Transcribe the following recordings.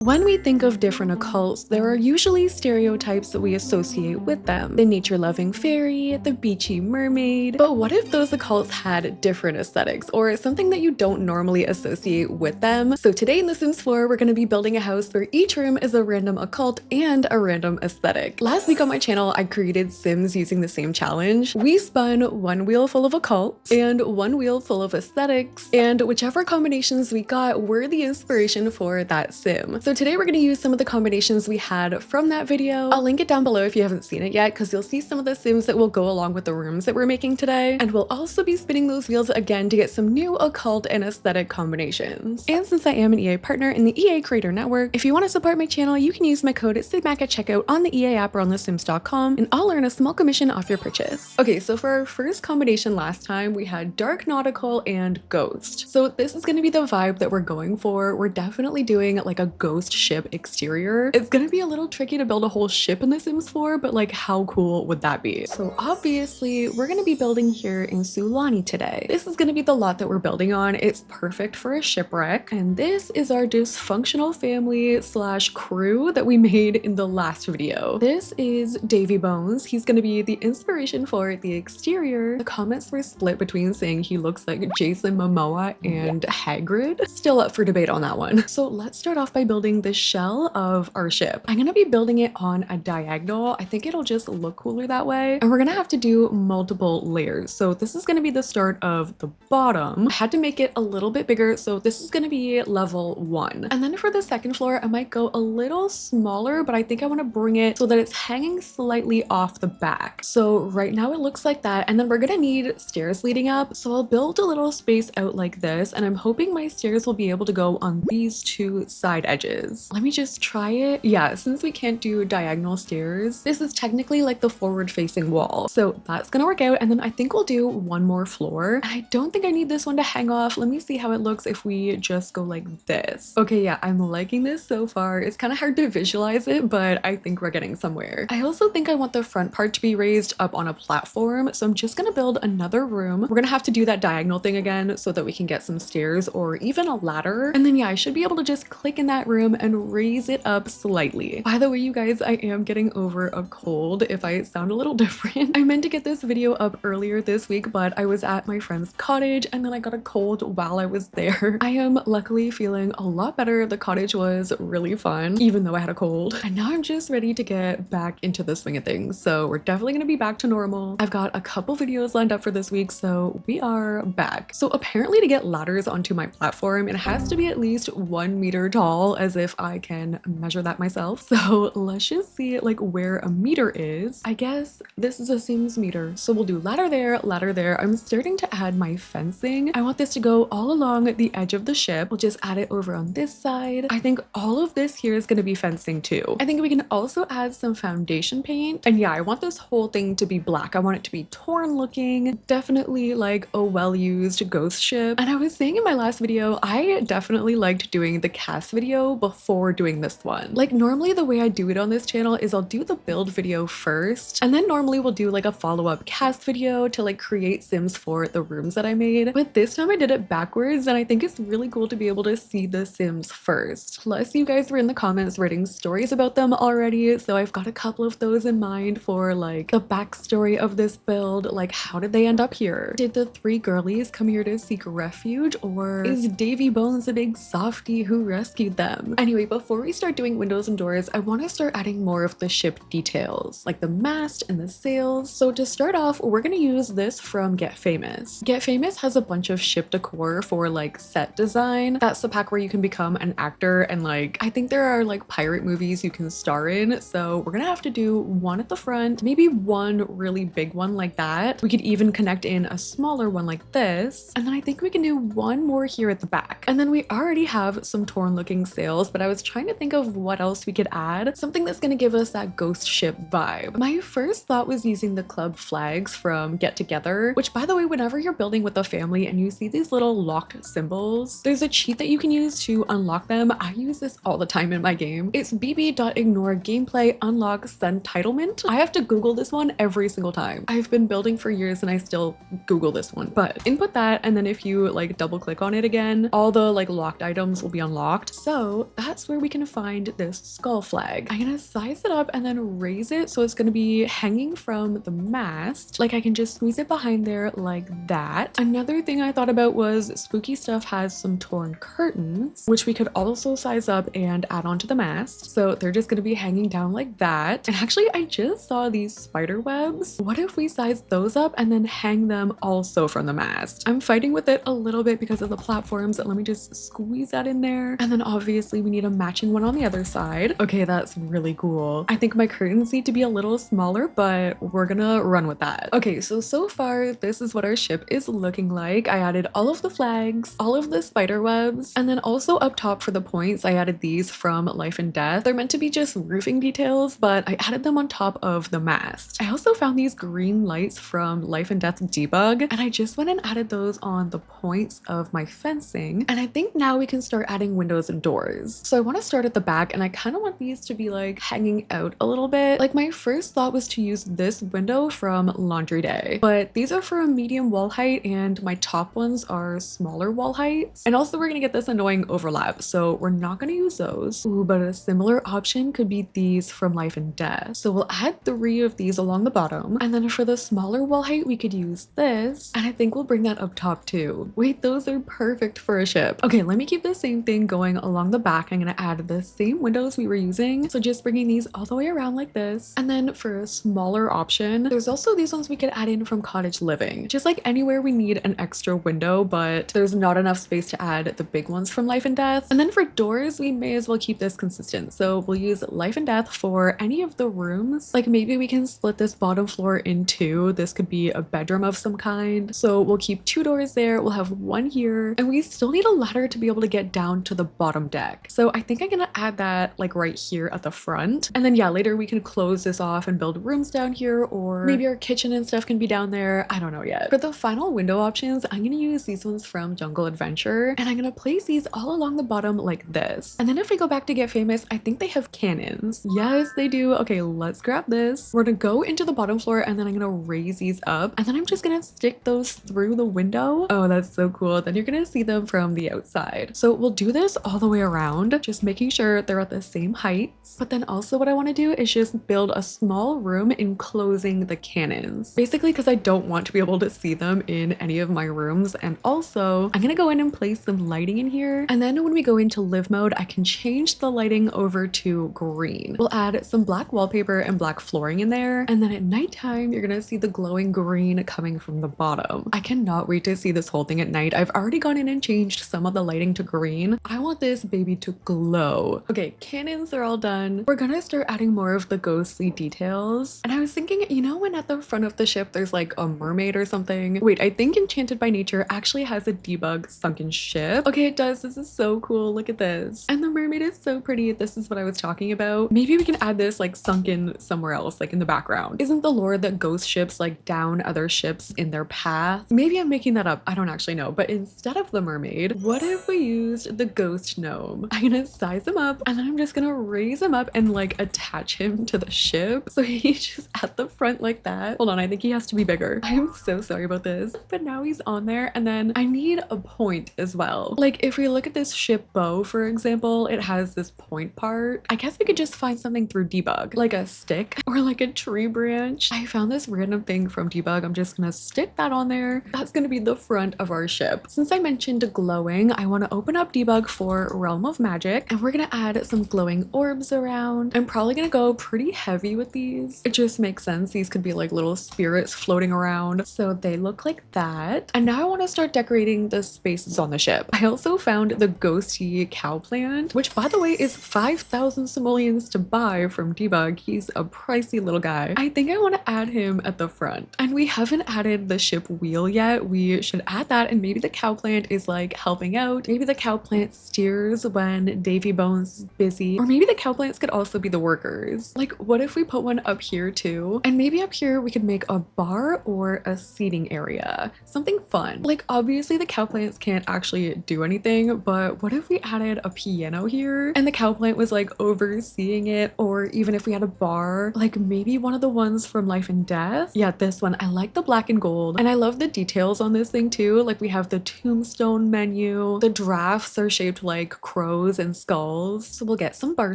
When we think of different occults, there are usually stereotypes that we associate with them. The nature-loving fairy, the beachy mermaid. But what if those occults had different aesthetics, or something that you don't normally associate with them? So today in The Sims 4, we're going to be building a house where each room is a random occult and a random aesthetic. Last week on my channel, I created Sims using the same challenge. We spun one wheel full of occults and one wheel full of aesthetics, and whichever combinations we got were the inspiration for that sim. So today we're going to use some of the combinations we had from that video. I'll link it down below if you haven't seen it yet, because you'll see some of the sims that will go along with the rooms that we're making today. And we'll also be spinning those wheels again to get some new occult and aesthetic combinations. And since I am an EA partner in the EA Creator Network, if you want to support my channel, you can use my code sydneymac at checkout on the EA app or on thesims.com, and I'll earn a small commission off your purchase. Okay, so for our first combination last time, we had Dark Nautical and Ghost. So this is going to be the vibe that we're going for. We're definitely doing like a ghost ship exterior. It's gonna be a little tricky to build a whole ship in The Sims 4, but like how cool would that be? So obviously we're gonna be building here in Sulani today. This is gonna be the lot that we're building on. It's perfect for a shipwreck. And this is our dysfunctional family slash crew that we made in the last video. This is Davy Bones. He's gonna be the inspiration for the exterior. The comments were split between saying he looks like Jason Momoa and Hagrid. Still up for debate on that one. So let's start off by building the shell of our ship. I'm gonna be building it on a diagonal. I think it'll just look cooler that way. And we're gonna have to do multiple layers. So this is gonna be the start of the bottom. I had to make it a little bit bigger, so this is gonna be level 1. And then for the second floor, I might go a little smaller, but I think I wanna bring it so that it's hanging slightly off the back. So right now it looks like that. And then we're gonna need stairs leading up. So I'll build a little space out like this, and I'm hoping my stairs will be able to go on these two side edges. Let me just try it. Yeah, since we can't do diagonal stairs, this is technically like the forward facing wall. So that's gonna work out. And then I think we'll do one more floor. And I don't think I need this one to hang off. Let me see how it looks if we just go like this. Okay, yeah, I'm liking this so far. It's kind of hard to visualize it, but I think we're getting somewhere. I also think I want the front part to be raised up on a platform. So I'm just gonna build another room. We're gonna have to do that diagonal thing again so that we can get some stairs or even a ladder. And then yeah, I should be able to just click in that room and raise it up slightly. By the way, you guys, I am getting over a cold if I sound a little different. I meant to get this video up earlier this week, but I was at my friend's cottage and then I got a cold while I was there. I am luckily feeling a lot better. The cottage was really fun, even though I had a cold. And now I'm just ready to get back into the swing of things. So we're definitely gonna be back to normal. I've got a couple videos lined up for this week, so we are back. So apparently to get ladders onto my platform, it has to be at least 1 meter tall, as if I can measure that myself. So let's just see like where a meter is. I guess this is a Sims meter. So we'll do ladder there, ladder there. I'm starting to add my fencing. I want this to go all along the edge of the ship. We'll just add it over on this side. I think all of this here is going to be fencing too. I think we can also add some foundation paint. And yeah, I want this whole thing to be black. I want it to be torn looking, definitely like a well-used ghost ship. And I was saying in my last video, I definitely liked doing the cast video before doing this one. Like normally the way I do it on this channel is I'll do the build video first, and then normally we'll do like a follow-up cast video to like create sims for the rooms that I made. But this time I did it backwards, and I think it's really cool to be able to see the sims first. Plus you guys were in the comments writing stories about them already, so I've got a couple of those in mind for like the backstory of this build. Like how did they end up here? Did the 3 girlies come here to seek refuge, or is Davy Bones a big softie who rescued them? Anyway, before we start doing windows and doors, I want to start adding more of the ship details, like the mast and the sails. So to start off, we're going to use this from Get Famous. Get Famous has a bunch of ship decor for like set design. That's the pack where you can become an actor, and like I think there are like pirate movies you can star in. So we're gonna have to do one at the front, maybe one really big one like that. We could even connect in a smaller one like this, and then I think we can do one more here at the back. And then we already have some torn looking sails, but I was trying to think of what else we could add, something that's going to give us that ghost ship vibe. My first thought was using the club flags from Get Together, which by the way, whenever you're building with a family and you see these little locked symbols, there's a cheat that you can use to unlock them. I use this all the time in my game. It's bb.ignore gameplay unlock entitlement. I have to Google this one every single time. I've been building for years and I still Google this one, but input that, and then if you like double click on it again, all the like locked items will be unlocked. So So that's where we can find this skull flag. I'm gonna size it up and then raise it so it's gonna be hanging from the mast. Like I can just squeeze it behind there like that. Another thing I thought about was spooky stuff has some torn curtains, which we could also size up and add onto the mast. So they're just gonna be hanging down like that. And actually I just saw these spider webs. What if we size those up and then hang them also from the mast? I'm fighting with it a little bit because of the platforms. Let me just squeeze that in there. And then obviously we need a matching one on the other side. Okay, that's really cool. I think my curtains need to be a little smaller, but we're gonna run with that. Okay, so far this is what our ship is looking like. I added all of the flags, all of the spider webs, and then also up top for the points, I added these from Life and Death. They're meant to be just roofing details, but I added them on top of the mast. I also found these green lights from Life and Death Debug, and I just went and added those on the points of my fencing. And I think now we can start adding windows and doors. So I want to start at the back, and I kind of want these to be like hanging out a little bit. Like my first thought was to use this window from Laundry Day, but these are for a medium wall height and my top ones are smaller wall heights. And also we're gonna get this annoying overlap, so we're not gonna use those. Ooh, but a similar option could be these from Life and Death. So we'll add 3 of these along the bottom, and then for the smaller wall height we could use this, and I think we'll bring that up top too. Wait, those are perfect for a ship. Okay, let me keep the same thing going along the back. I'm gonna add the same windows we were using, so just bringing these all the way around like this. And then for a smaller option, there's also these ones we could add in from Cottage Living. Just like anywhere we need an extra window, but there's not enough space to add the big ones from Life and Death. And then for doors, we may as well keep this consistent. So we'll use Life and Death for any of the rooms. Like maybe we can split this bottom floor in 2. This could be a bedroom of some kind. So we'll keep 2 doors there. We'll have 1 here, and we still need a ladder to be able to get down to the bottom deck. So I think I'm gonna add that like right here at the front. And then yeah, later we can close this off and build rooms down here, or maybe our kitchen and stuff can be down there. I don't know yet. For the final window options, I'm gonna use these ones from Jungle Adventure, and I'm gonna place these all along the bottom like this. And then if we go back to Get Famous, I think they have cannons. Yes, they do. Okay, let's grab this. We're gonna go into the bottom floor, and then I'm gonna raise these up, and then I'm just gonna stick those through the window. Oh, that's so cool. Then you're gonna see them from the outside. So we'll do this all the way around, just making sure they're at the same heights. But then also what I want to do is just build a small room enclosing the cannons. Basically because I don't want to be able to see them in any of my rooms. And also I'm gonna go in and place some lighting in here. And then when we go into live mode, I can change the lighting over to green. We'll add some black wallpaper and black flooring in there. And then at nighttime, you're gonna see the glowing green coming from the bottom. I cannot wait to see this whole thing at night. I've already gone in and changed some of the lighting to green. I want this baby to glow. Okay, cannons are all done. We're gonna start adding more of the ghostly details. And I was thinking, you know when at the front of the ship there's like a mermaid or something? Wait, I think Enchanted by Nature actually has a debug sunken ship. Okay, it does. This is so cool. Look at this. And the mermaid is so pretty. This is what I was talking about. Maybe we can add this like sunken somewhere else, like in the background. Isn't the lore that ghost ships like down other ships in their path? Maybe I'm making that up. I don't actually know. But instead of the mermaid, what if we used the ghost gnome? I'm gonna size him up, and then I'm just gonna raise him up and like attach him to the ship. So he's just at the front like that. Hold on, I think he has to be bigger. I'm so sorry about this. But now he's on there, and then I need a point as well. Like if we look at this ship bow, for example, it has this point part. I guess we could just find something through debug, like a stick or like a tree branch. I found this random thing from debug. I'm just gonna stick that on there. That's gonna be the front of our ship. Since I mentioned glowing, I want to open up debug for Realm of Magic, and we're gonna add some glowing orbs around. I'm probably gonna go pretty heavy with these. It just makes sense. These could be like little spirits floating around. So they look like that. And now I want to start decorating the spaces on the ship. I also found the ghosty cow plant, which by the way is 5,000 simoleons to buy from debug. He's a pricey little guy. I think I want to add him at the front. And we haven't added the ship wheel yet. We should add that, and maybe the cow plant is like helping out. Maybe the cow plant steers when Davy Bones is busy, or maybe the cow plants could also be the workers. Like what if we put one up here too? And maybe up here we could make a bar or a seating area, something fun. Like obviously the cow plants can't actually do anything, but what if we added a piano here and the cow plant was like overseeing it? Or even if we had a bar, like maybe one of the ones from Life and Death. Yeah, this one. I like the black and gold, and I love the details on this thing too. Like we have the tombstone menu. The drafts are shaped like crows nose and skulls. So we'll get some bar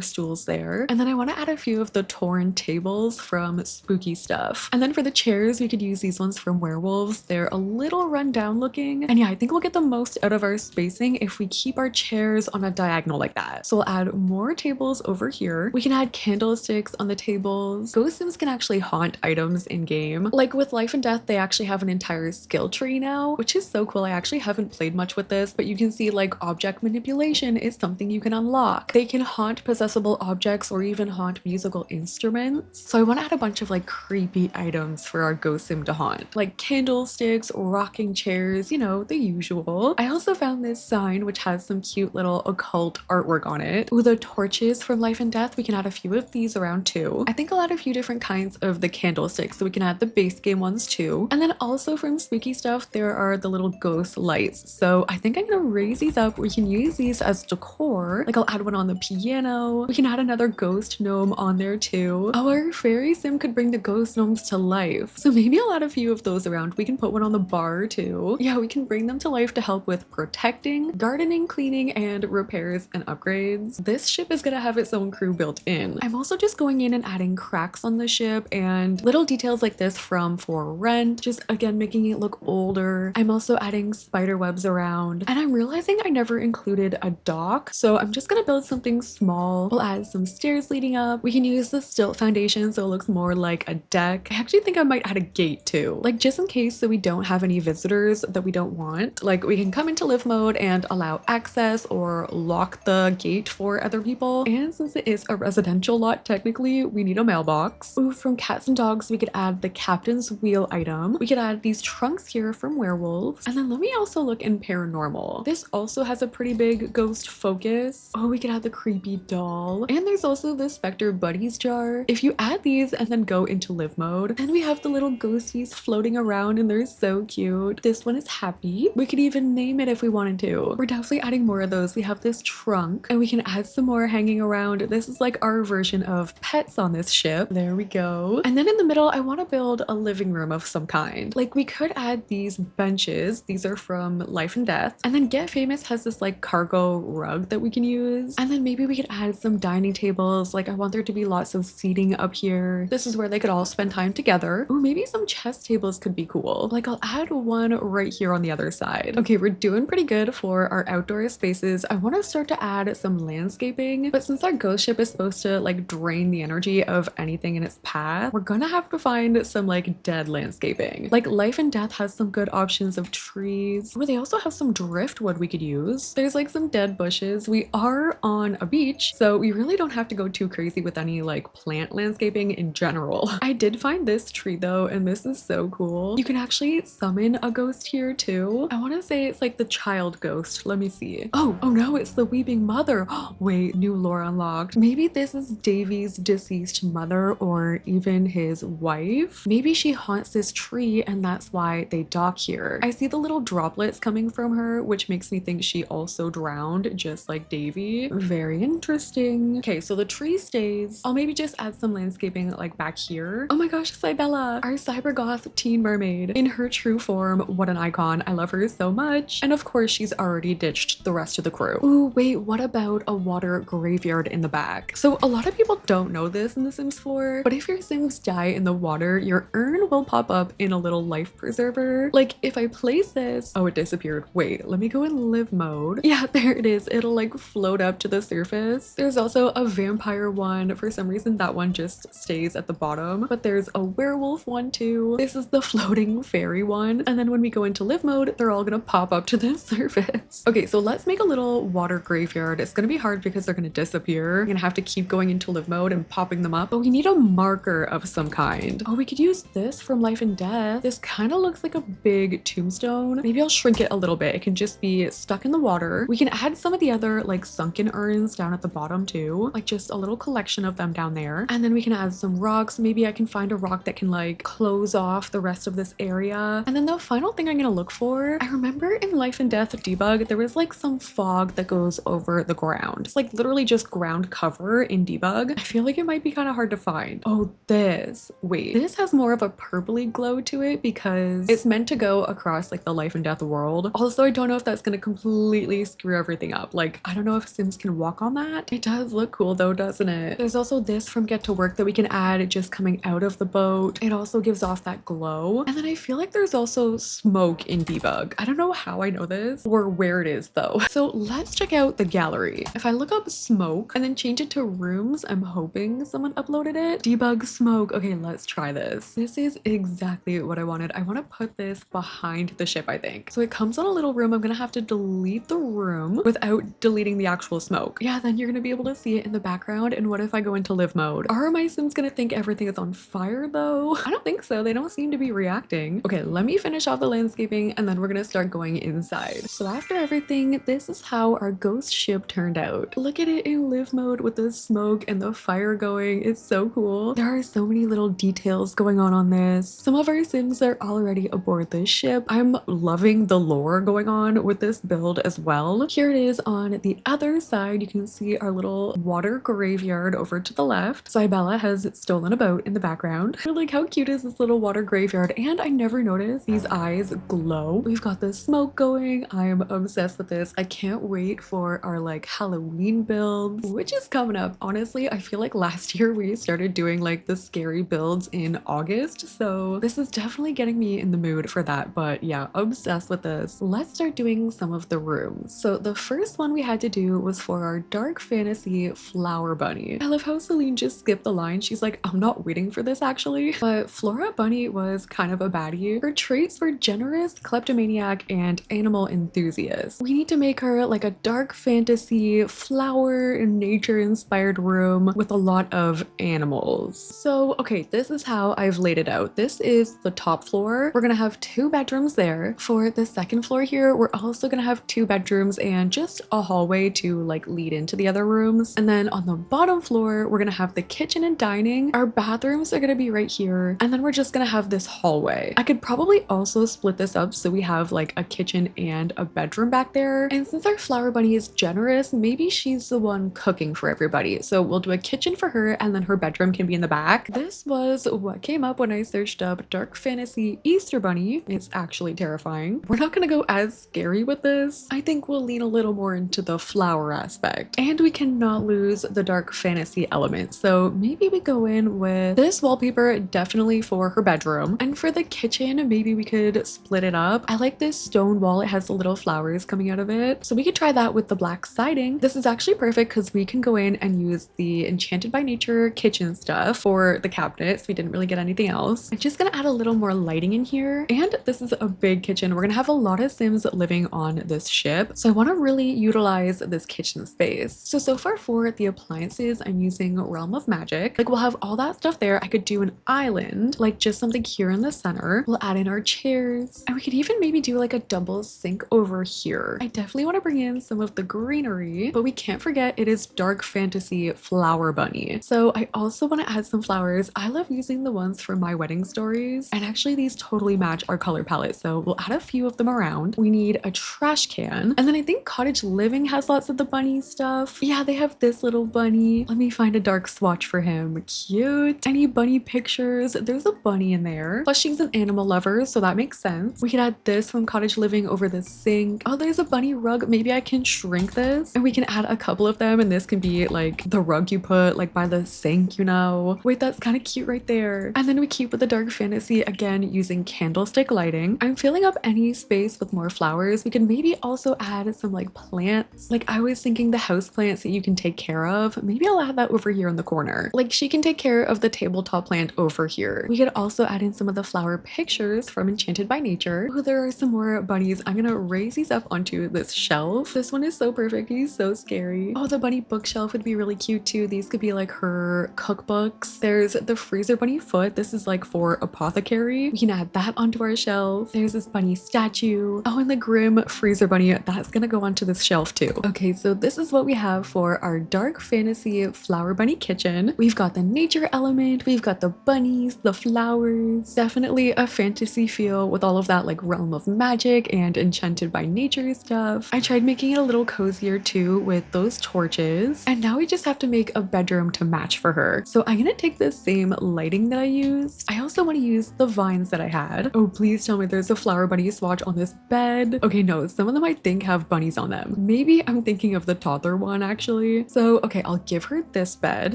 stools there. And then I want to add a few of the torn tables from Spooky Stuff. And then for the chairs, we could use these ones from Werewolves. They're a little run down looking. And yeah, I think we'll get the most out of our spacing if we keep our chairs on a diagonal like that. So we'll add more tables over here. We can add candlesticks on the tables. Ghost Sims can actually haunt items in game. Like with Life and Death, they actually have an entire skill tree now, which is so cool. I actually haven't played much with this, but you can see like object manipulation is something you can unlock. They can haunt possessible objects or even haunt musical instruments. So I want to add a bunch of like creepy items for our Ghost Sim to haunt, like candlesticks, rocking chairs, you know, the usual. I also found this sign which has some cute little occult artwork on it. Ooh, the torches from Life and Death, we can add a few of these around too. I think I'll add a few different kinds of the candlesticks, so we can add the base game ones too. And then also from Spooky Stuff, there are the little ghost lights. So I think I'm gonna raise these up. We can use these as decor. Like I'll add one on the piano. We can add another ghost gnome on there too. Oh, our fairy sim could bring the ghost gnomes to life. So maybe I'll add a few of those around. We can put one on the bar too. Yeah, we can bring them to life to help with protecting, gardening, cleaning, and repairs and upgrades. This ship is gonna have its own crew built in. I'm also just going in and adding cracks on the ship and little details like this from For Rent, just again making it look older. I'm also adding spider webs around, and I'm realizing I never included a dock, so I'm just gonna build something small. We'll add some stairs leading up. We can use the stilt foundation so it looks more like a deck. I actually think I might add a gate too, like just in case so we don't have any visitors that we don't want. Like we can come into live mode and allow access or lock the gate for other people. And since it is a residential lot, technically we need a mailbox. Ooh, from Cats and Dogs, we could add the captain's wheel item. We could add these trunks here from Werewolves. And then let me also look in Paranormal. This also has a pretty big ghost focus. Oh, we could add the creepy doll. And there's also the Spectre Buddies jar. If you add these and then go into live mode, then we have the little ghosties floating around and they're so cute. This one is Happy. We could even name it if we wanted to. We're definitely adding more of those. We have this trunk and we can add some more hanging around. This is like our version of pets on this ship. There we go. And then in the middle, I want to build a living room of some kind. Like we could add these benches. These are from Life and Death. And then Get Famous has this like cargo rug that we can use. And then maybe we could add some dining tables. Like I want there to be lots of seating up here. This is where they could all spend time together. Or maybe some chess tables could be cool. Like I'll add one right here on the other side. Okay, we're doing pretty good for our outdoor spaces. I want to start to add some landscaping, but since our ghost ship is supposed to like drain the energy of anything in its path, we're gonna have to find some like dead landscaping. Like Life and Death has some good options of trees, but they also have some driftwood we could use. There's like some dead bushes. We are on a beach, so we really don't have to go too crazy with any like plant landscaping in general. I did find this tree though, and this is so cool. You can actually summon a ghost here too. I want to say it's like the child ghost. Let me see. Oh no, it's the weeping mother. Wait, new lore unlocked. Maybe this is Davy's deceased mother or even his wife. Maybe she haunts this tree and that's why they dock here. I see the little droplets coming from her, which makes me think she also drowned just like Davy. Very interesting. Okay, so the tree stays. I'll maybe just add some landscaping like back here. Oh my gosh, Cybella, our Cybergoth teen mermaid in her true form. What an icon. I love her so much. And of course, she's already ditched the rest of the crew. Ooh, wait, what about a water graveyard in the back? So a lot of people don't know this in The Sims 4, but if your Sims die in the water, your urn will pop up in a little life preserver. Like if I place this, oh, it disappeared. Wait, let me go in live mode. Yeah, there it is. It'll like float up to the surface. There's also a vampire one. For some reason, that one just stays at the bottom, but there's a werewolf one too. This is the floating fairy one. And then when we go into live mode, they're all gonna pop up to the surface. Okay, so let's make a little water graveyard. It's gonna be hard because they're gonna disappear. I'm gonna have to keep going into live mode and popping them up, but we need a marker of some kind. Oh, we could use this from Life and Death. This kind of looks like a big tombstone. Maybe I'll shrink it a little bit. It can just be stuck in the water. We can add some of the other like sunken urns down at the bottom too, like just a little collection of them down there. And then we can add some rocks. Maybe I can find a rock that can like close off the rest of this area. And then the final thing I'm gonna look for, I remember in Life and Death Debug, there was like some fog that goes over the ground. It's like literally just ground cover in Debug. I feel like it might be kind of hard to find. Oh, this. Wait, this has more of a purpley glow to it because it's meant to go across like the Life and Death world. Also, I don't know if that's gonna completely screw everything up. Like like, I don't know if Sims can walk on that. It does look cool though, doesn't it? There's also this from Get to Work that we can add just coming out of the boat. It also gives off that glow. And then I feel like there's also smoke in Debug. I don't know how I know this or where it is though. So let's check out the gallery. If I look up smoke and then change it to rooms, I'm hoping someone uploaded it. Debug smoke. Okay, let's try this. This is exactly what I wanted. I want to put this behind the ship, I think. So it comes on a little room. I'm gonna have to delete the room without deleting the actual smoke. Yeah, then you're gonna be able to see it in the background. And what if I go into live mode? Are my Sims gonna think everything is on fire though? I don't think so. They don't seem to be reacting. Okay, let me finish off the landscaping and then we're gonna start going inside. So after everything, this is how our ghost ship turned out. Look at it in live mode with the smoke and the fire going. It's so cool. There are so many little details going on this. Some of our Sims are already aboard this ship. I'm loving the lore going on with this build as well. Here it is on the other side. You can see our little water graveyard over to the left. Cybella has stolen a boat in the background. Like, how cute is this little water graveyard? And I never noticed these eyes glow. We've got the smoke going. I am obsessed with this. I can't wait for our like Halloween builds, which is coming up. Honestly, I feel like last year we started doing like the scary builds in August. So this is definitely getting me in the mood for that. But yeah, obsessed with this. Let's start doing some of the rooms. So the first one we had to do was for our dark fantasy flower bunny. I love how Celine just skipped the line. She's like, I'm not waiting for this actually. But Flora Bunny was kind of a baddie. Her traits were generous, kleptomaniac, and animal enthusiast. We need to make her like a dark fantasy flower and nature inspired room with a lot of animals. So okay, this is how I've laid it out. This is the top floor. We're gonna have 2 bedrooms there. For the second floor here, we're also gonna have 2 bedrooms and just a hallway to like lead into the other rooms. And then on the bottom floor, we're gonna have the kitchen and dining. Our bathrooms are gonna be right here. And then we're just gonna have this hallway. I could probably also split this up so we have like a kitchen and a bedroom back there. And since our flower bunny is generous, maybe she's the one cooking for everybody. So we'll do a kitchen for her and then her bedroom can be in the back. This was what came up when I searched up dark fantasy Easter bunny. It's actually terrifying. We're not gonna go as scary with this. I think we'll lean a little more into the flower aspect. And we cannot lose the dark fantasy element. So maybe we go in with this wallpaper definitely for her bedroom. And for the kitchen, maybe we could split it up. I like this stone wall. It has the little flowers coming out of it. So we could try that with the black siding. This is actually perfect because we can go in and use the Enchanted by Nature kitchen stuff for the cabinets. We didn't really get anything else. I'm just gonna add a little more lighting in here. And this is a big kitchen. We're gonna have a lot of Sims living on this ship. So I want to really utilize this kitchen space. So far for the appliances, I'm using Realm of Magic. Like we'll have all that stuff there. I could do an island, like just something here in the center. We'll add in our chairs and we could even maybe do like a double sink over here. I definitely want to bring in some of the greenery, but we can't forget it is dark fantasy flower bunny. So I also want to add some flowers. I love using the ones from My Wedding Stories, and actually these totally match our color palette. So we'll add a few of them around. We need a trash can. And then I think Cottage Living has lots of the bunny stuff. Yeah, they have this little bunny. Let me find a dark swatch for him. Cute. Any bunny pictures? There's a bunny in there. Plus she's an animal lover, so that makes sense. We could add this from Cottage Living over the sink. Oh, there's a bunny rug. Maybe I can shrink this and we can add a couple of them and this can be like the rug you put like by the sink, you know. Wait, that's kind of cute right there. And then we keep with the dark fantasy again using candlestick lighting. I'm filling up any space with more flowers. We can maybe also add some like plants. Like I was thinking the house plants that you can take care of. Maybe I'll add that over here in the corner. Like she can take care of the tabletop plant over here. We could also add in some of the flower pictures from Enchanted by Nature. Oh, there are some more bunnies. I'm gonna raise these up onto this shelf. This one is so perfect. He's so scary. Oh, the bunny bookshelf would be really cute too. These could be like her cookbooks. There's the freezer bunny foot. This is like for apothecary. We can add that onto our shelf. There's this bunny statue. Oh, and the grim freezer bunny. That's gonna go onto this shelf too. Okay, so this is what we have for our dark fantasy flower bunny kitchen. We've got the nature element. We've got the bunnies, the flowers. Definitely a fantasy feel with all of that like Realm of Magic and Enchanted by Nature stuff. I tried making it a little cozier too with those torches. And now we just have to make a bedroom to match for her. So I'm gonna take the same lighting that I used. I also want to use the vines that I had. Oh, please tell me there's a flower bunny swatch on this bed. Okay, no, some of them I think have bunnies on them. Maybe maybe I'm thinking of the toddler one actually. So, okay, I'll give her this bed.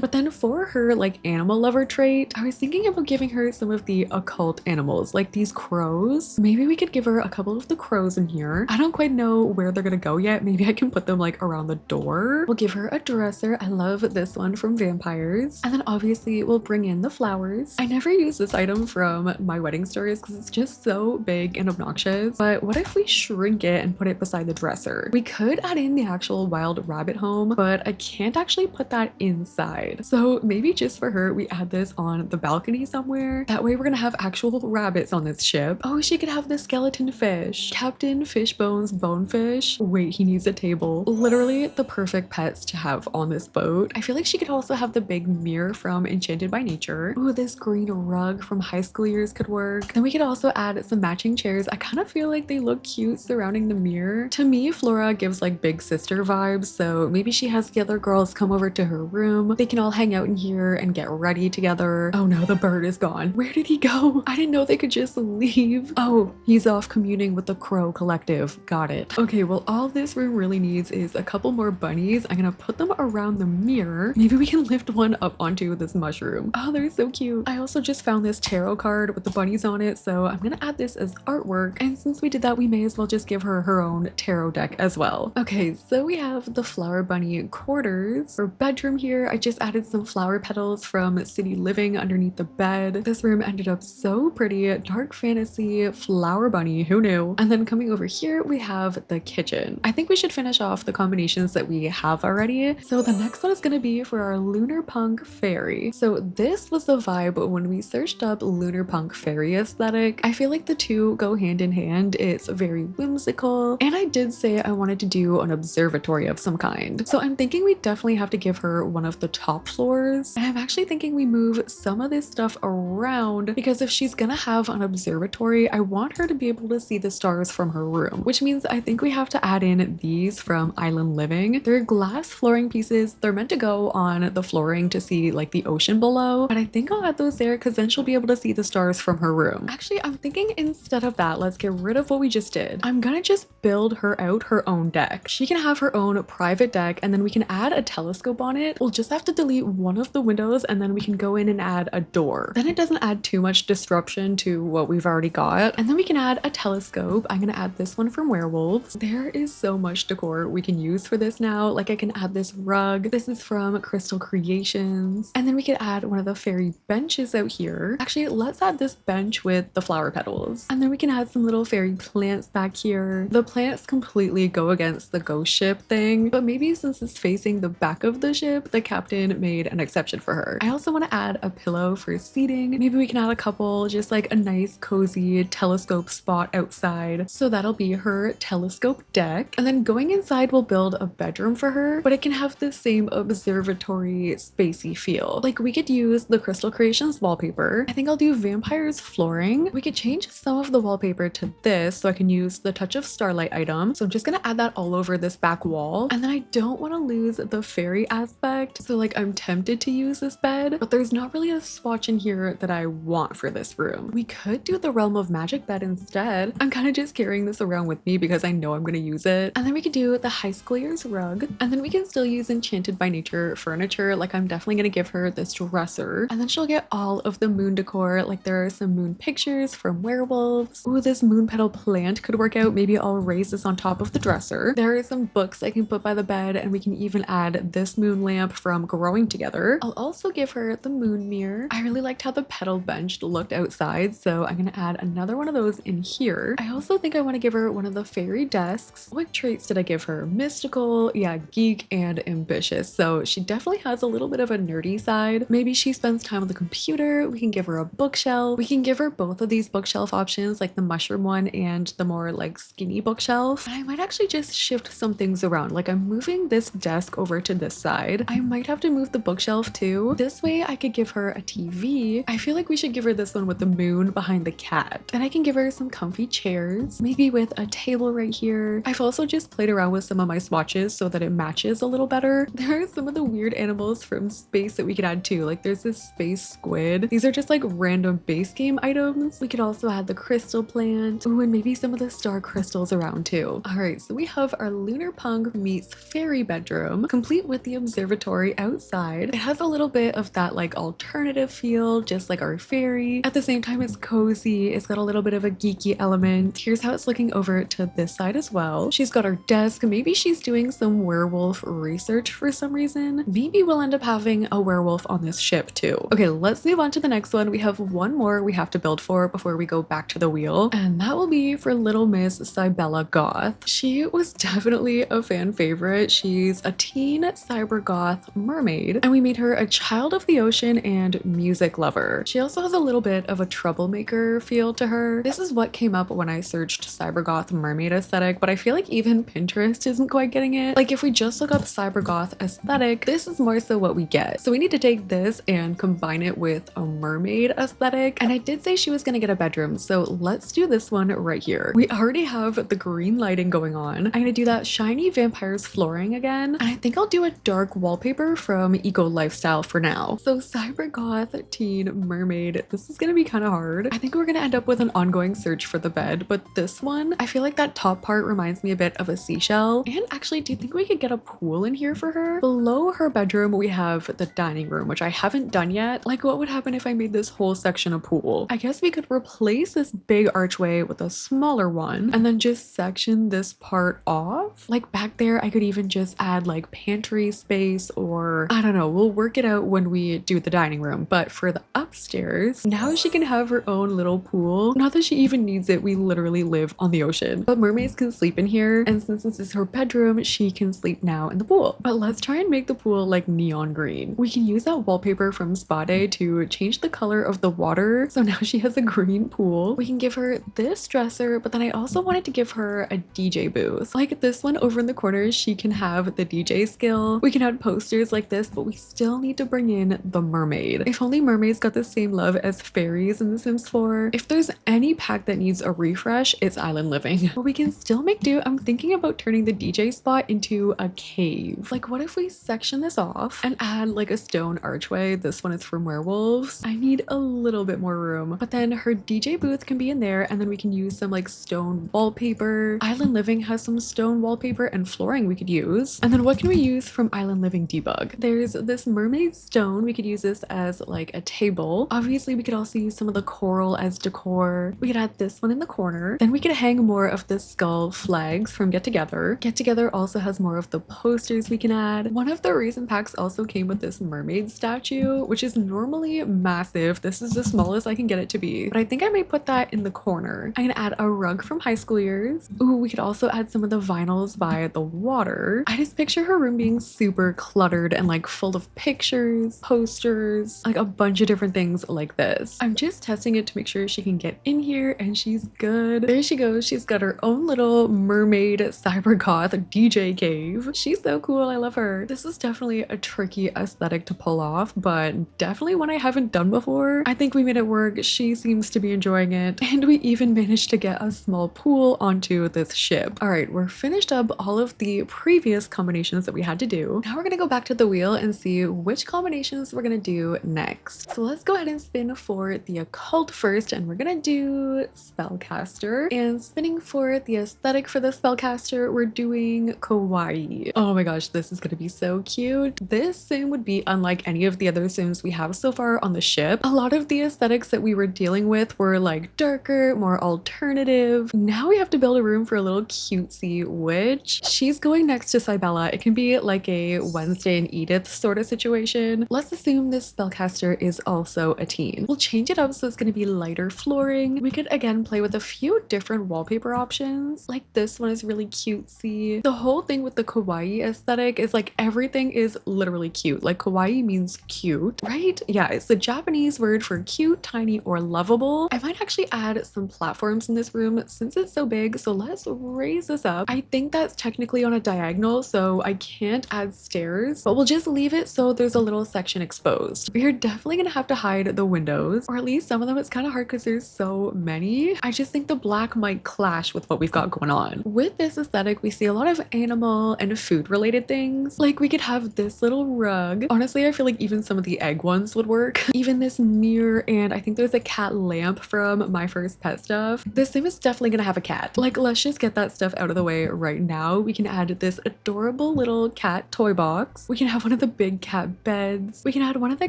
But then for her like animal lover trait, I was thinking about giving her some of the occult animals, like these crows. Maybe we could give her a couple of the crows in here. I don't quite know where they're gonna go yet. Maybe I can put them like around the door. We'll give her a dresser. I love this one from vampires. And then obviously we'll bring in the flowers. I never use this item from my wedding stories because it's just so big and obnoxious. But what if we shrink it and put it beside the dresser? We could add in the actual wild rabbit home, but I can't actually put that inside. So maybe just for her, we add this on the balcony somewhere. That way we're gonna have actual rabbits on this ship. Oh, she could have the skeleton fish. Captain Fishbone's bonefish. Wait, he needs a table. Literally the perfect pets to have on this boat. I feel like she could also have the big mirror from Enchanted by Nature. Ooh, this green rug from High School Years could work. Then we could also add some matching chairs. I kind of feel like they look cute surrounding the mirror. To me, Flora gives like big sister vibes, so maybe she has the other girls come over to her room. They can all hang out in here and get ready together. Oh no, the bird is gone. Where did he go? I didn't know they could just leave. Oh, he's off communing with the Crow Collective. Got it. Okay, well, all this room really needs is a couple more bunnies. I'm gonna put them around the mirror. Maybe we can lift one up onto this mushroom. Oh, they're so cute. I also just found this tarot card with the bunnies on it, so I'm gonna add this as artwork. And since we did that, we may as well just give her her own tarot deck as well. Okay, so we have the flower bunny quarters. For bedroom here, I just added some flower petals from City Living underneath the bed. This room ended up so pretty. Dark fantasy flower bunny, who knew? And then coming over here, we have the kitchen. I think we should finish off the combinations that we have already. So the next one is gonna be for our Lunarpunk Fairy. So this was the vibe when we searched up Lunarpunk Fairy aesthetic. I feel like the two go hand in hand. It's very whimsical. And I did say I wanted to do an observatory of some kind. So I'm thinking we definitely have to give her one of the top floors. And I'm actually thinking we move some of this stuff around because if she's gonna have an observatory, I want her to be able to see the stars from her room, which means I think we have to add in these from Island Living. They're glass flooring pieces. They're meant to go on the flooring to see like the ocean below, but I think I'll add those there because then she'll be able to see the stars from her room. Actually, I'm thinking instead of that, let's get rid of what we just did. I'm gonna just build her out her own deck. She can have her own private deck and then we can add a telescope on it. We'll just have to delete one of the windows and then we can go in and add a door. Then it doesn't add too much disruption to what we've already got. And then we can add a telescope. I'm gonna add this one from werewolves. There is so much decor we can use for this now. Like I can add this rug. This is from Crystal Creations. And then we could add one of the fairy benches out here. Actually, let's add this bench with the flower petals. And then we can add some little fairy plants back here. The plants completely go against the ghost ship thing, but maybe since it's facing the back of the ship, the captain made an exception for her. I also want to add a pillow for seating. Maybe we can add a couple, just like a nice cozy telescope spot outside. So that'll be her telescope deck. And then going inside, we'll build a bedroom for her, but it can have the same observatory spacey feel. Like we could use the Crystal Creations wallpaper. I think I'll do vampires flooring. We could change some of the wallpaper to this so I can use the Touch of Starlight item. So I'm just gonna add that all over this back wall. And then I don't want to lose the fairy aspect. So like I'm tempted to use this bed, but there's not really a swatch in here that I want for this room. We could do the Realm of Magic bed instead. I'm kind of just carrying this around with me because I know I'm gonna use it. And then we could do the High School Years rug. And then we can still use Enchanted by Nature furniture. Like I'm definitely gonna give her this dresser. And then she'll get all of the moon decor. Like there are some moon pictures from werewolves. Ooh, this moon petal plant could work out. Maybe I'll raise this on top of the dresser. There are some books I can put by the bed and we can even add this moon lamp from Growing Together. I'll also give her the moon mirror. I really liked how the petal bench looked outside, so I'm gonna add another one of those in here. I also think I want to give her one of the fairy desks. What traits did I give her? Mystical, yeah, geek, and ambitious. So she definitely has a little bit of a nerdy side. Maybe she spends time on the computer. We can give her a bookshelf. We can give her both of these bookshelf options, like the mushroom one and the more like skinny bookshelf. And I might actually just shift some things around. Like I'm moving this desk over to this side. I might have to move the bookshelf too. This way I could give her a TV. I feel like we should give her this one with the moon behind the cat. Then I can give her some comfy chairs, maybe with a table right here. I've also just played around with some of my swatches so that it matches a little better. There are some of the weird animals from space that we could add too. Like there's this space squid. These are just like random base game items. We could also add the crystal plant. Ooh, and maybe some of the star crystals around too. All right, so we have our Lunarpunk meets fairy bedroom, complete with the observatory outside. It has a little bit of that like alternative feel, just like our fairy. At the same time, it's cozy. It's got a little bit of a geeky element. Here's how it's looking over to this side as well. She's got her desk. Maybe she's doing some werewolf research for some reason. Maybe we'll end up having a werewolf on this ship too. Okay, let's move on to the next one. We have one more we have to build for before we go back to the wheel, and that will be for little Miss Cybergoth. She was definitely a fan favorite. She's a teen Cybergoth mermaid, and we made her a child of the ocean and music lover. She also has a little bit of a troublemaker feel to her. This is what came up when I searched Cybergoth mermaid aesthetic, but I feel like even Pinterest isn't quite getting it. Like if we just look up Cybergoth aesthetic, this is more so what we get. So we need to take this and combine it with a mermaid aesthetic. And I did say she was gonna get a bedroom, so let's do this one right here. We already have the green lighting going on. I'm gonna do that shiny vampires flooring again. And I think I'll do a dark wallpaper from Eco Lifestyle for now. So Cybergoth teen mermaid, this is gonna be kind of hard. I think we're gonna end up with an ongoing search for the bed, but this one, I feel like that top part reminds me a bit of a seashell. And actually, do you think we could get a pool in here for her? Below her bedroom, we have the dining room, which I haven't done yet. Like what would happen if I made this whole section a pool? I guess we could replace this big archway with a smaller one and then just section this part off. Like back there, I could even just add like pantry space, or I don't know, we'll work it out when we do the dining room. But for the upstairs, now she can have her own little pool. Not that she even needs it, we literally live on the ocean. But mermaids can sleep in here, and since this is her bedroom, she can sleep now in the pool. But let's try and make the pool like neon green. We can use that wallpaper from Spa Day to change the color of the water, so now she has a green pool. We can give her this dresser, but then I also wanted to give her a DJ booth. Like this one over in the corner, she can have the DJ skill. We can add posters like this, but we still need to bring in the mermaid. If only mermaids got the same love as fairies in The Sims 4. If there's any pack that needs a refresh, it's Island Living. But we can still make do. I'm thinking about turning the DJ spot into a cave. Like what if we section this off and add like a stone archway? This one is from werewolves. I need a little bit more room, but then her DJ booth can be in there, and then we can use some like stone wallpaper. Island Living has some stone wallpaper and flooring we could use. And then what can we use from Island Living Debug? There's this mermaid stone. We could use this as like a table. Obviously we could also use some of the coral as decor. We could add this one in the corner. Then we could hang more of the skull flags from Get Together. Get Together also has more of the posters we can add. One of the recent packs also came with this mermaid statue, which is normally massive. This is the smallest I can get it to be, but I think I may put that in the corner. I'm gonna add a rug from High School Years. Ooh, we could also add some of the vinyls by the water. I just picture her room being super cluttered and like full of pictures, posters, like a bunch of different things like this. I'm just testing it to make sure she can get in here, and she's good. There she goes. She's got her own little mermaid Cybergoth DJ cave. She's so cool. I love her. This is definitely a tricky aesthetic to pull off, but definitely one I haven't done before. I think we made it work. She seems to be enjoying it, and we even managed to get a small pool onto this ship. All right, we're finished up all of the previous combinations that we had to do. Now we're gonna go back to the wheel and see which combinations we're gonna do next. So let's go ahead and spin for the occult first, and we're gonna do spellcaster. And spinning for the aesthetic for the spellcaster, we're doing kawaii. Oh my gosh, this is gonna be so cute. This sim would be unlike any of the other sims we have so far on the ship. A lot of the aesthetics that we were dealing with were like darker, more alternative. Now we have to build a room for a little cutesy witch. She's going next to Cybella. It can be like a Wednesday and Edith sort of situation. Let's assume this spellcaster is also a teen. We'll change it up so it's gonna be lighter flooring. We could again play with a few different wallpaper options. Like this one is really cutesy. The whole thing with the kawaii aesthetic is like everything is literally cute. Like kawaii means cute, right? Yeah, it's the Japanese word for cute, tiny, or lovable. I might actually add some platforms in this room since it's so big. So let's raise this up. I think that's technically on a diagonal, so I can't add stairs, but we'll just leave it so there's a little section exposed. We're definitely gonna have to hide the windows, or at least some of them. It's kind of hard because there's so many. I just think the black might clash with what we've got going on. With this aesthetic, we see a lot of animal and food related things. Like we could have this little rug. Honestly, I feel like even some of the egg ones would work. Even this mirror, and I think there's a cat lamp from My First Pet stuff. This sim is definitely gonna have a cat. Like, let's just get that stuff out of the way right now. We can add this adorable little cat toy box. We can have one of the big cat beds. We can add one of the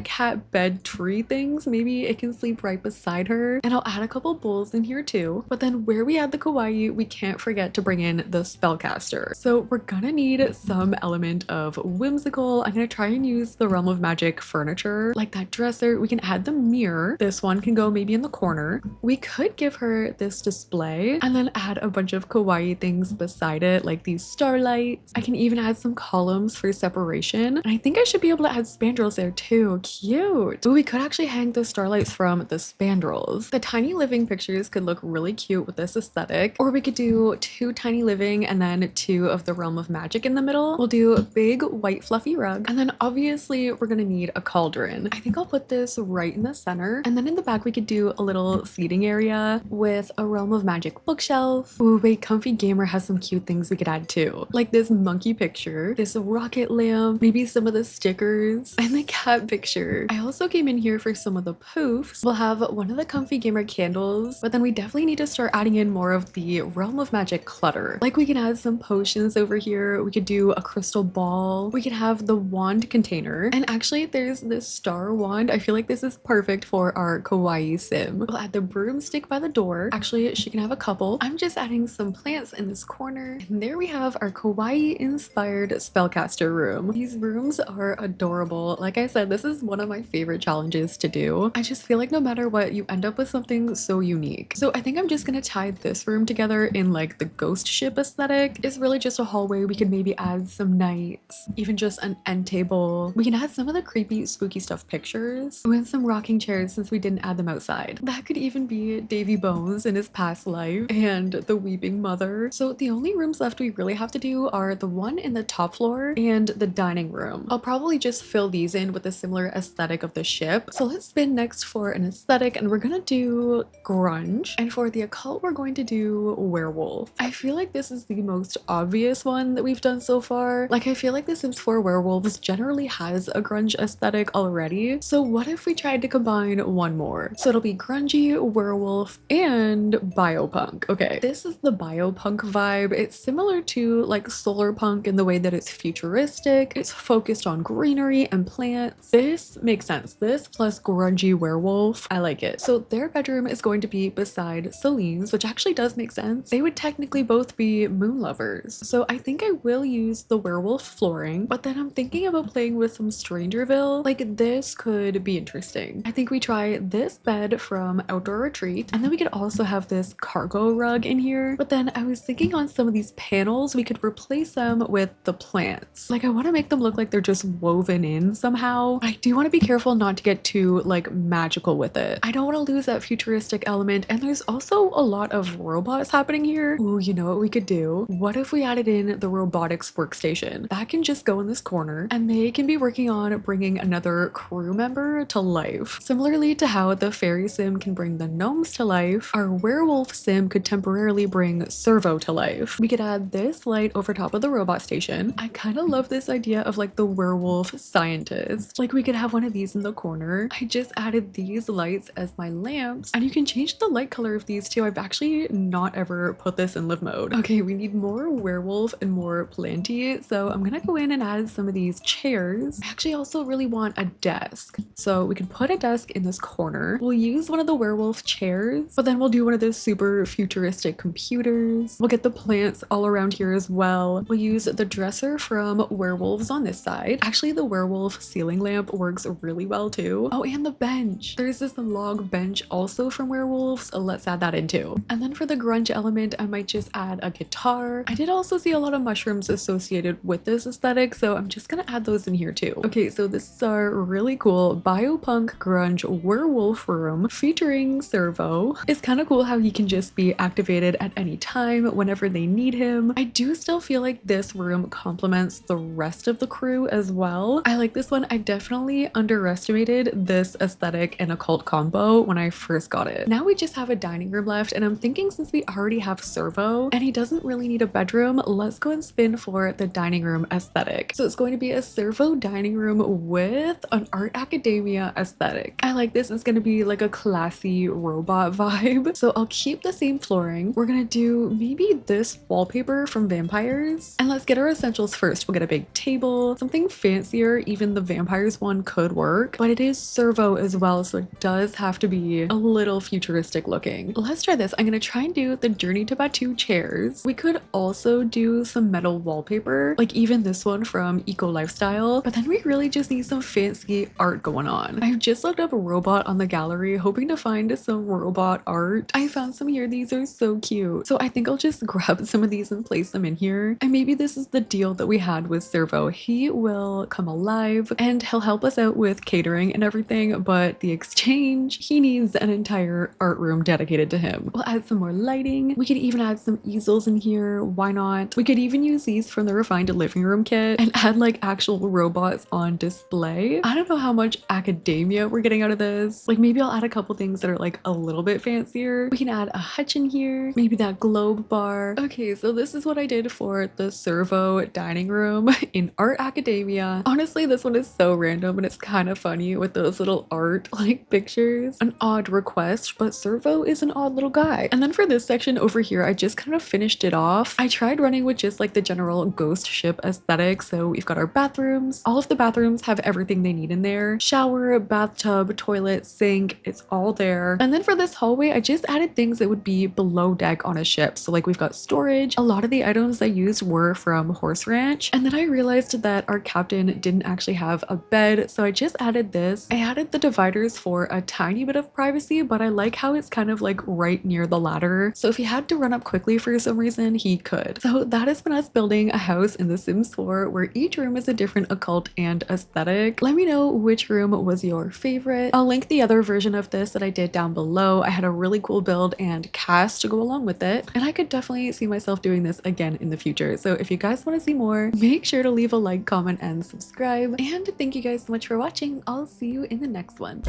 cat bed tree things. Maybe it can sleep right beside her. And I'll add a couple bowls in here too. But then where we add the kawaii, we can't forget to bring in the spellcaster. So we're gonna need some element of whimsical. I'm gonna try and use the Realm of Magic furniture, like that dresser. We can add the mirror. This one can go maybe in the corner. We could give her this display and then add a bunch of kawaii things beside it, like these starlights. I can even add some columns for separation. And I think I should be able to add spandrels there too. Cute. Ooh, we could actually hang the starlights from the spandrels. The tiny living pictures could look really cute with this aesthetic. Or we could do 2 tiny living and then 2 of the Realm of Magic in the middle. We'll do a big white fluffy rug. And then obviously we're gonna need a cauldron. I think I'll put this right in the center. And then in the back we could do a little seating area with a Realm of Magic bookshelf. Ooh, wait, Comfy Gamer has some cute things we could add too. Like this monkey picture, this rocket lamp, maybe some of the stickers, and the cat picture. I also came in here for some of the poofs. We'll have one of the Comfy Gamer candles, but then we definitely need to start adding in more of the Realm of Magic clutter. Like we can add some potions over here. We could do a crystal ball. We could have the wand container. And actually there's this star wand. I feel like this is perfect for our kawaii sim. We'll add the broomstick by the door. Actually, she can have a couple. I'm just adding some plants in this corner. And there we have our kawaii inspired spellcaster room. These rooms are adorable. Like I said, this is one of my favorite challenges to do. I just feel like no matter what, you end up with something so unique. So I think I'm just gonna tie this room together in like the ghost ship aesthetic. It's really just a hallway. We could maybe add some knights, even just an end table. We can add some of the creepy, spooky stuff pictures with some rocking chairs since we didn't add them outside. That could even be Davy Bones in his past life and the weeping mother. So the only rooms left we really have to do are the one in the top floor and the dining room. I'll probably just fill these in with a similar aesthetic of the ship. So let's spin next for an aesthetic, and we're gonna do grunge. And for the occult, we're going to do werewolf. I feel like this is the most obvious one that we've done so far. Like I feel like The Sims 4 Werewolves generally has a grunge aesthetic already. So what if we tried to combine one more? So it'll be grungy, werewolf, and biopunk. Okay, this is the biopunk vibe. It's similar to like solar punk in the way that it's futuristic. It's focused on greenery and plants. This makes sense. This plus grungy werewolf, I like it. So their bedroom is going to be beside Celine's, which actually does make sense. They would technically both be moon lovers. So I think I will use the werewolf flooring, but then I'm thinking about playing with some Strangerville. Like this could be interesting. I think we try this bed from Outdoor Retreat, and then we could also have this cargo rug in here. But then I was thinking on some of these panels, we could replace them with the plants. Like I want to make them look like they're just woven in somehow. I do want to be careful not to get too like magical with it. I don't want to lose that futuristic element, and there's also a lot of robots happening here. Ooh, you know what we could do? What if we added in the robotics workstation? That can just go in this corner, and they can be working on bringing another crew member to life. Similarly to how the fairy sim can bring the gnomes to life, our werewolf sim could temporarily bring Servo to life. We could add this light over top of the robot station. I kind of love this idea of like the werewolf scientist. Like we could have one of these in the corner. I just added these lights as my lamps, and you can change the light color of these too. I've actually not ever put this in live mode. Okay, we need more werewolf and more planty, so I'm gonna go in and add some of these chairs. I actually also really want a desk, so we can put a desk in this corner. We'll use one of the werewolf chairs, but then we'll do one of those super futuristic computers. We'll get the plants all around here as well. We'll use the dresser from Werewolves on this side. Actually, the werewolf ceiling lamp works really well too. Oh, and the bench. There's this log bench also from Werewolves. Let's add that in too. And then for the grunge element, I might just add a guitar. I did also see a lot of mushrooms associated with this aesthetic, so I'm just gonna add those in here too. Okay, so this is our really cool biopunk grunge werewolf room featuring Servo. It's kind of cool how he can just be activated at any time whenever they need him. I do still feel like this room complements the rest of the crew as well. I like this one. I definitely underestimated this aesthetic and occult combo when I first got it. Now we just have a dining room left, and I'm thinking since we already have Servo and he doesn't really need a bedroom, let's go and spin for the dining room aesthetic. So it's going to be a Servo dining room with an Art Academia aesthetic. I like this. It's going to be like a classy robot vibe. So I'll keep the same flooring. We're going to do maybe this wallpaper from Vampires. And let's get our essentials first. We'll get a big table, something fancier. Even the Vampires one could work, but it is Servo as well, so it does have to be a little futuristic looking. Let's try this. I'm going to try and do the Journey to Batu chairs. We could also do some metal wallpaper, like even this one from Eco Lifestyle, but then we really just need some fancy art going on. I've just looked up a robot on the gallery, hoping to find some robot art. I found some here. These are so cute. So I think I'll just grab some of these and place them in here. And maybe this is the deal that we had with Servo. He will come alive and he'll help us out with catering and everything, but the exchange, he needs an entire art room dedicated to him. We'll add some more lighting. We could even add some easels in here. Why not? We could even use these from the refined living room kit and add like actual robots on display. I don't know how much academia we're getting out of this. Like maybe I'll add a couple things that are like a little bit fancier. We can add a hutch in here, maybe that globe bar. Okay, so this is what I did for the Servo dining room in Art Academia. Honestly, this one is so random and it's kind of funny with those little art like pictures. An odd request, but Servo is an odd little guy. And then for this section over here, I just kind of finished it off. I tried running with just like the general ghost ship aesthetic. So we've got our bathrooms. All of the bathrooms have everything they need in there. Shower, bathtub, toilet, sink, it's all there. And then for this hallway, I just added things that would be below deck on a ship. So like we've got storage. A lot of the items I used were from Horse Ranch. And then I realized that our captain didn't actually have a bed. So I just added this. I added the dividers for a tiny bit of privacy, but I like how it's kind of like right near the ladder. So if he had to run up quickly for some reason, he could. So that has been us building a house in The Sims 4 where each room is a different occult and aesthetic. Let me know which room was your favorite. I'll link the other version of this that I did down below. I had a really cool build and cast to go along with it, and I could definitely see myself doing this again in the future. So if you guys want to see more, make sure to leave a like, comment, and subscribe. And thank you guys so much for watching. I'll see you in the next one.